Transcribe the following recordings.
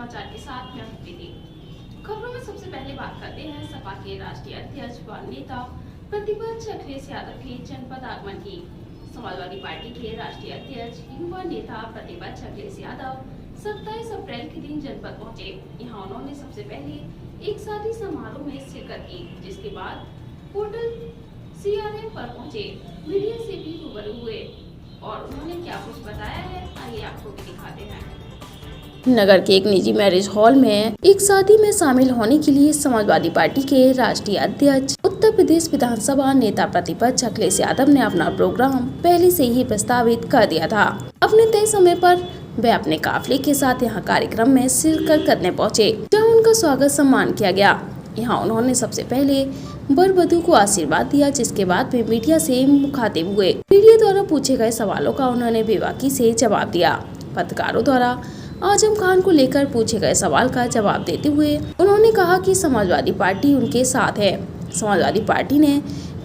समाचार के साथ मैं प्रीति। खबरों में सबसे पहले बात करते हैं सपा के राष्ट्रीय अध्यक्ष व नेता प्रतिपक्ष अखिलेश यादव के जनपद आगमन की। समाजवादी पार्टी के राष्ट्रीय अध्यक्ष युवा नेता प्रतिपक्ष अखिलेश यादव 27 अप्रैल के दिन जनपद पहुंचे। यहां उन्होंने सबसे पहले एक शादी समारोह में शिरकत की, जिसके बाद होटल CRM पर पहुंचे, मीडिया से भी रूबरू हुए और उन्होंने क्या कुछ बताया है, आइए आपको भी दिखाते हैं। नगर के एक निजी मैरिज हॉल में एक शादी में शामिल होने के लिए समाजवादी पार्टी के राष्ट्रीय अध्यक्ष उत्तर प्रदेश विधानसभा नेता प्रतिपक्ष अखिलेश यादव ने अपना प्रोग्राम पहले से ही प्रस्तावित कर दिया था। अपने तय समय पर वे अपने काफिले के साथ यहां कार्यक्रम में शिरकत करने पहुंचे, जहां उनका स्वागत सम्मान किया गया। यहां उन्होंने सबसे पहले वर वधू को आशीर्वाद दिया, जिसके बाद वे मीडिया से मुखातिब हुए। मीडिया द्वारा पूछे गए सवालों का उन्होंने बेबाकी से जवाब दिया। पत्रकारों द्वारा आजम खान को लेकर पूछे गए सवाल का जवाब देते हुए उन्होंने कहा कि समाजवादी पार्टी उनके साथ है। समाजवादी पार्टी ने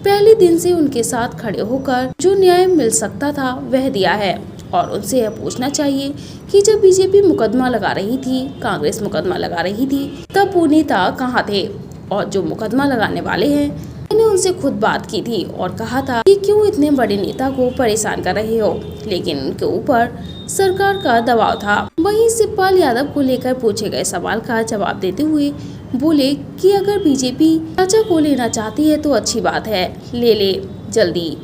पहले दिन से उनके साथ खड़े होकर जो न्याय मिल सकता था वह दिया है और उनसे यह पूछना चाहिए कि जब बीजेपी मुकदमा लगा रही थी, कांग्रेस मुकदमा लगा रही थी, तब वो नेता कहाँ थे? और जो मुकदमा लगाने वाले हैं, मैंने उनसे खुद बात की थी और कहा था कि क्यों इतने बड़े नेता को परेशान कर रहे हो, लेकिन उनके ऊपर सरकार का दबाव था। वहीं शिवपाल यादव को लेकर पूछे गए सवाल का जवाब देते हुए बोले कि अगर बीजेपी चाचा को लेना चाहती है तो अच्छी बात है, ले ले जल्दी,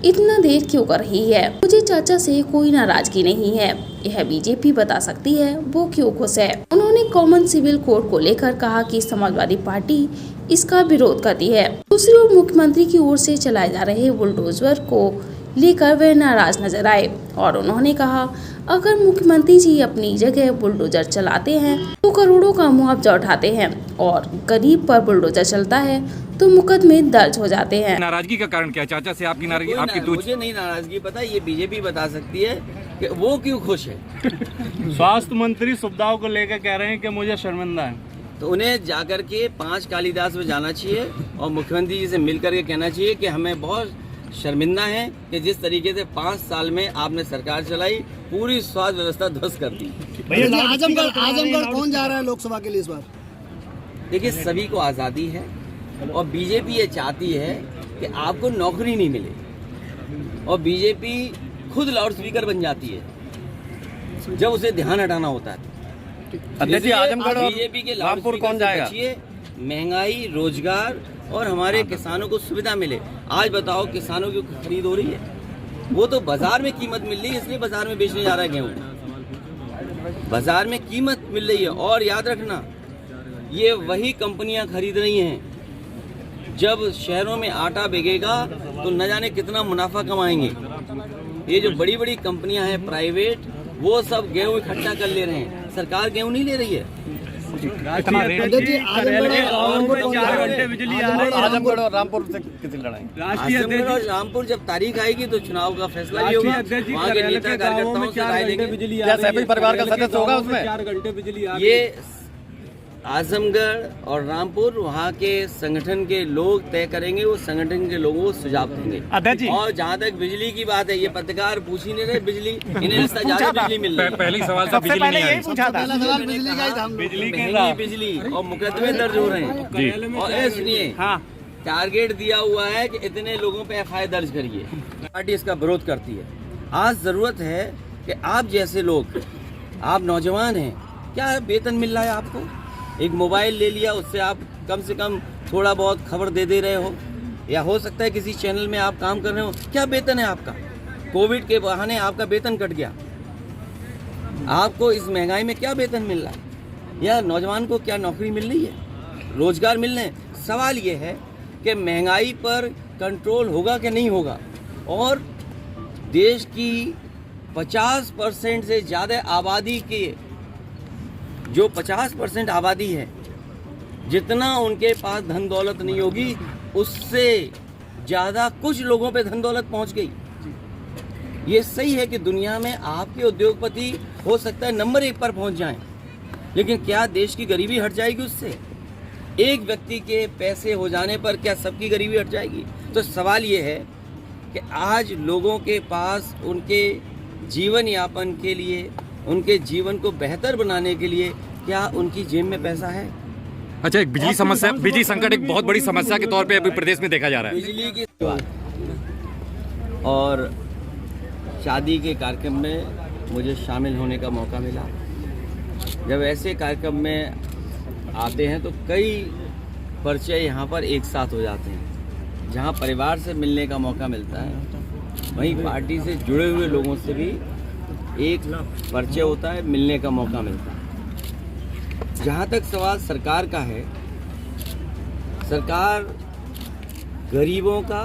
इतना देर क्यों कर रही है? मुझे चाचा से कोई नाराजगी नहीं है, यह बीजेपी बता सकती है वो क्यों खुश है। उन्होंने कॉमन सिविल कोड को लेकर कहा कि समाजवादी पार्टी इसका विरोध करती है। दूसरी ओर मुख्यमंत्री की ओर से चलाए जा रहे बुलडोजर को लेकर वे नाराज नजर आए और उन्होंने कहा अगर मुख्यमंत्री जी अपनी जगह बुलडोजर चलाते हैं तो करोड़ों का मुआवजा उठाते हैं और गरीब पर बुलडोजर चलता है तो मुकदमे दर्ज हो जाते हैं। नाराजगी का कारण क्या है? चाचा से आपकी नाराजगी? आपकी मुझे नहीं नाराजगी पता, ये बीजेपी बता सकती है कि वो क्यों खुश है। स्वास्थ्य मंत्री सुविधाओं को लेकर कह रहे हैं कि मुझे शर्मिंदा है, तो उन्हें जाकर के 5 कालीदास में जाना चाहिए और मुख्यमंत्री जी से मिल करके कहना चाहिए कि हमें बहुत शर्मिंदा है कि जिस तरीके से 5 साल में आपने सरकार चलाई, पूरी स्वास्थ्य व्यवस्था ध्वस्त कर दी। आजमगढ़ कौन जा रहा है लोकसभा के लिए इस बार? देखिए, सभी को आज़ादी है और बीजेपी ये चाहती है कि आपको नौकरी नहीं मिले और बीजेपी खुद लाउड स्पीकर बन जाती है जब उसे ध्यान हटाना होता है। आजमगढ़ और बीजेपी के रामपुर कौन जाएगा? महंगाई, रोजगार और हमारे किसानों को सुविधा मिले। आज बताओ, किसानों की खरीद हो रही है, वो तो बाजार में कीमत मिल रही है, इसलिए बाजार में बेचने जा रहा है गेहूँ। बाजार में कीमत मिल रही है और याद रखना, ये वही कंपनियां खरीद रही हैं। जब शहरों में आटा बिकेगा तो न जाने कितना मुनाफा कमाएंगे। ये जो बड़ी बड़ी कंपनियां हैं प्राइवेट, वो सब गेहूं इकट्ठा कर ले रहे हैं, सरकार गेहूं नहीं ले रही है। आजमगढ़ और रामपुर से किसी लड़ाई? आजमगढ़ और रामपुर जब तारीख आएगी तो चुनाव का फैसला भी होगा। वहाँ के नेता कार्यकर्ताओं से राय लेंगे। क्या सभी परिवार का सदस्य होगा उसमें? ये आजमगढ़ और रामपुर वहाँ के संगठन के लोग तय करेंगे, वो संगठन के लोगों को सुझाव देंगे। और जहाँ तक बिजली की बात है, ये पत्रकार पूछ ही नहीं रहे बिजली, इन्हें रिश्ता ज्यादा बिजली मिल रही है। पहली सवाल था बिजली नहीं आई। बिजली और मुकदमे दर्ज हो रहे हैं। और सुनिए, टारगेट दिया हुआ है कि इतने लोगों पे FIR दर्ज करिए। पार्टी इसका विरोध करती है। आज जरूरत है कि आप जैसे लोग, आप नौजवान हैं, क्या वेतन मिल रहा है आपको? एक मोबाइल ले लिया, उससे आप कम से कम थोड़ा बहुत खबर दे रहे हो, या हो सकता है किसी चैनल में आप काम कर रहे हो, क्या वेतन है आपका? कोविड के बहाने आपका वेतन कट गया, आपको इस महंगाई में क्या वेतन मिल रहा है? या नौजवान को क्या नौकरी मिल रही है, रोजगार मिल रहे हैं? सवाल ये है कि महंगाई पर कंट्रोल होगा कि नहीं होगा। और देश की 50% से ज़्यादा आबादी के, जो 50% आबादी है, जितना उनके पास धन दौलत नहीं होगी, उससे ज़्यादा कुछ लोगों पे धन दौलत पहुंच गई। ये सही है कि दुनिया में आपके उद्योगपति हो सकता है नंबर 1 पर पहुंच जाएं, लेकिन क्या देश की गरीबी हट जाएगी उससे? एक व्यक्ति के पैसे हो जाने पर क्या सबकी गरीबी हट जाएगी? तो सवाल ये है कि आज लोगों के पास उनके जीवन यापन के लिए, उनके जीवन को बेहतर बनाने के लिए क्या उनकी जेब में पैसा है? अच्छा, एक बिजली समस्या, बिजली संकट एक बहुत बड़ी समस्या के तौर पे अभी प्रदेश में देखा जा रहा है। बिजली की और शादी के कार्यक्रम में मुझे शामिल होने का मौका मिला। जब ऐसे कार्यक्रम में आते हैं तो कई परिचय यहाँ पर एक साथ हो जाते हैं। जहाँ परिवार से मिलने का मौका मिलता है, वहीं पार्टी से जुड़े हुए लोगों से भी एक परिचय होता है, मिलने का मौका मिलता है। जहाँ तक सवाल सरकार का है, सरकार गरीबों का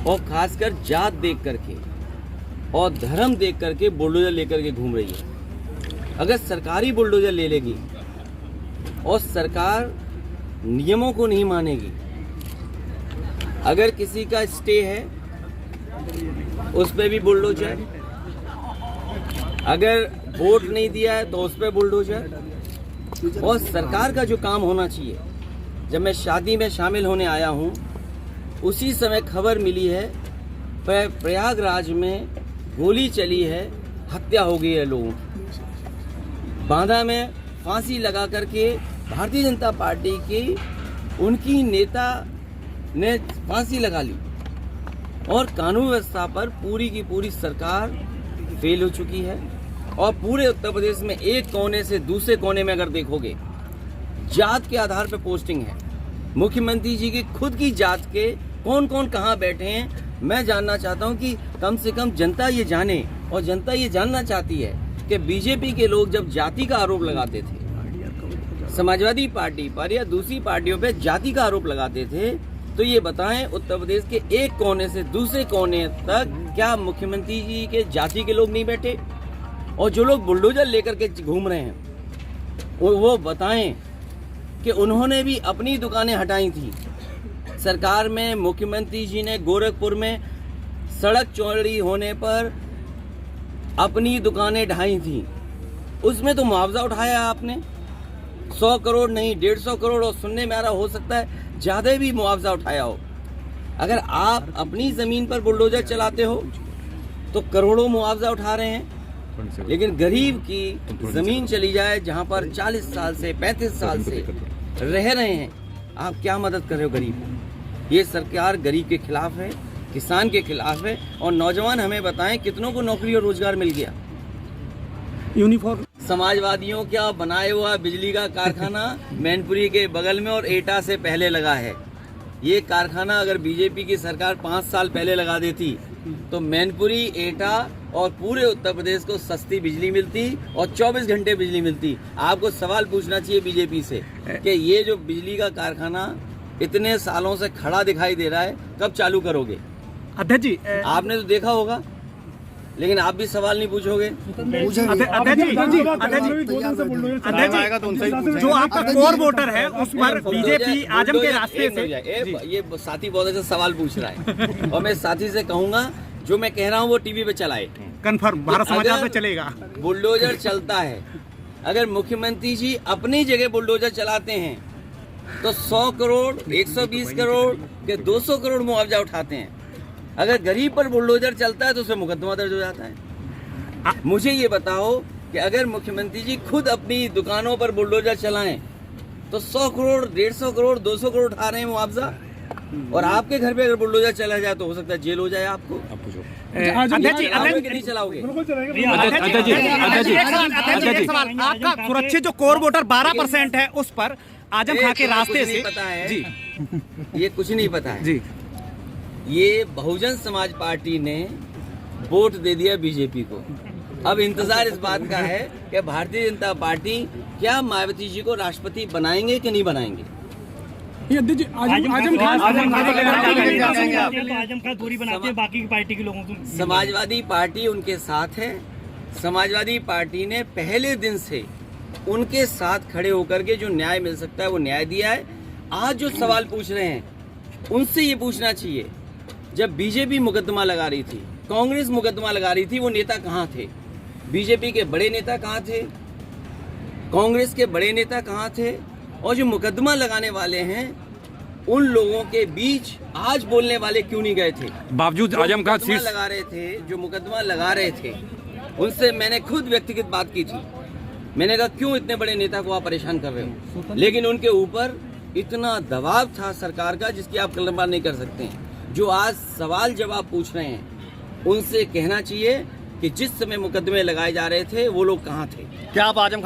और खासकर जात देख करके और धर्म देख करके बुलडोजर लेकर के घूम रही है। अगर सरकारी बुलडोजर ले लेगी और सरकार नियमों को नहीं मानेगी, अगर किसी का स्टे है उस पर भी बुलडोजर, अगर वोट नहीं दिया है तो उस पर बुलडोजर। और सरकार का जो काम होना चाहिए, जब मैं शादी में शामिल होने आया हूँ उसी समय खबर मिली है प्रयागराज में गोली चली है, हत्या हो गई है लोगों की। बांदा में फांसी लगा करके भारतीय जनता पार्टी की उनकी नेता ने फांसी लगा ली और कानून व्यवस्था पर पूरी की पूरी सरकार फेल हो चुकी है। और पूरे उत्तर प्रदेश में एक कोने से दूसरे कोने में अगर देखोगे, जात के आधार पर पोस्टिंग है। मुख्यमंत्री जी की खुद की जात के कौन कौन कहाँ बैठे हैं, मैं जानना चाहता हूं कि कम से कम जनता ये जाने। और जनता ये जानना चाहती है कि बीजेपी के लोग जब जाति का आरोप लगाते थे, समाजवादी पार्टी पर या दूसरी पार्टियों पर जाति का आरोप लगाते थे, तो ये बताएं उत्तर प्रदेश के एक कोने से दूसरे कोने तक क्या मुख्यमंत्री जी के जाति के लोग नहीं बैठे? और जो लोग बुलडोजर लेकर के घूम रहे हैं वो बताएं कि उन्होंने भी अपनी दुकानें हटाई थी। सरकार में मुख्यमंत्री जी ने गोरखपुर में सड़क चौड़ी होने पर अपनी दुकानें ढाई थी, उसमें तो मुआवजा उठाया आपने 100 करोड़ नहीं 150 करोड़, और सुनने में आ रहा हो सकता है ज्यादा भी मुआवजा उठाया हो। अगर आप अपनी जमीन पर बुलडोजर चलाते हो तो करोड़ों मुआवजा उठा रहे हैं, लेकिन गरीब की जमीन चली जाए जहां पर 40 साल से 35 साल से रह रहे हैं, आप क्या मदद कर रहे हो गरीब? ये सरकार गरीब के खिलाफ है, किसान के खिलाफ है। और नौजवान हमें बताएं कितनों को नौकरी और रोजगार मिल गया? यूनिफॉर्म समाजवादियों का बनाया हुआ बिजली का कारखाना मैनपुरी के बगल में और एटा से पहले लगा है। ये कारखाना अगर बीजेपी की सरकार 5 साल पहले लगा देती तो मैनपुरी, एटा और पूरे उत्तर प्रदेश को सस्ती बिजली मिलती और 24 घंटे बिजली मिलती। आपको सवाल पूछना चाहिए बीजेपी से कि ये जो बिजली का कारखाना इतने सालों से खड़ा दिखाई दे रहा है, कब चालू करोगे? अध्यक्ष जी, आपने तो देखा होगा, लेकिन आप भी सवाल नहीं पूछोगे। जो आपका कोर वोटर है उस पर बीजेपी आजम के रास्ते से ये साथी बहुत अच्छा सवाल पूछ रहा है और मैं साथी से कहूंगा जो मैं कह रहा हूँ वो टीवी पे चलाए। कंफर्म भारत समाचार पे चलेगा। बुलडोजर चलता है, अगर मुख्यमंत्री जी अपनी जगह बुलडोजर चलाते हैं तो 100 करोड़ 120 करोड़ के 200 करोड़ मुआवजा उठाते हैं। अगर गरीब पर बुलडोजर चलता है तो उसमें मुकदमा दर्ज हो जाता है। मुझे ये बताओ कि अगर मुख्यमंत्री जी खुद अपनी दुकानों पर बुलडोजर चलाएं तो 100 करोड़ 150 करोड़ 200 करोड़ उठा रहे हैं मुआवजा, और आपके घर पे अगर बुलडोजर चला जाए तो हो सकता है जेल हो जाए आपको। नहीं चलाओगे? आपका सुरक्षित जो कोर वोटर 12% है उस पर आजम खां के रास्ते से पता है जी, ये कुछ नहीं पता है जी। ये बहुजन समाज पार्टी ने वोट दे दिया बीजेपी को। अब इंतजार इस बात का है कि भारतीय जनता पार्टी क्या मायावती जी को राष्ट्रपति बनाएंगे कि नहीं बनाएंगे। आजम खान दूरी बनाते हैं बाकी की पार्टी के लोगों को। समाजवादी पार्टी उनके साथ है। समाजवादी पार्टी ने पहले दिन से उनके साथ खड़े होकर के जो न्याय मिल सकता है वो न्याय दिया है। आज जो सवाल पूछ रहे हैं उनसे ये पूछना चाहिए, जब बीजेपी मुकदमा लगा रही थी, कांग्रेस मुकदमा लगा रही थी, वो नेता कहाँ थे? बीजेपी के बड़े नेता कहाँ थे? कांग्रेस के बड़े नेता कहाँ थे? और जो मुकदमा लगाने वाले हैं उन लोगों के बीच आज बोलने वाले क्यों नहीं गए थे? बावजूद आजम खान लगा रहे थे, जो मुकदमा लगा रहे थे, उनसे मैंने खुद व्यक्तिगत बात की थी मैंने कहा क्यों इतने बड़े नेता को आप परेशान कर रहे हो, लेकिन उनके ऊपर इतना दबाव था सरकार का जिसकी आप कल्पना नहीं कर सकते हैं। जो आज सवाल जवाब पूछ रहे हैं उनसे कहना चाहिए कि जिस समय मुकदमे लगाए जा रहे थे वो लोग कहाँ थे। क्या आप आजम खान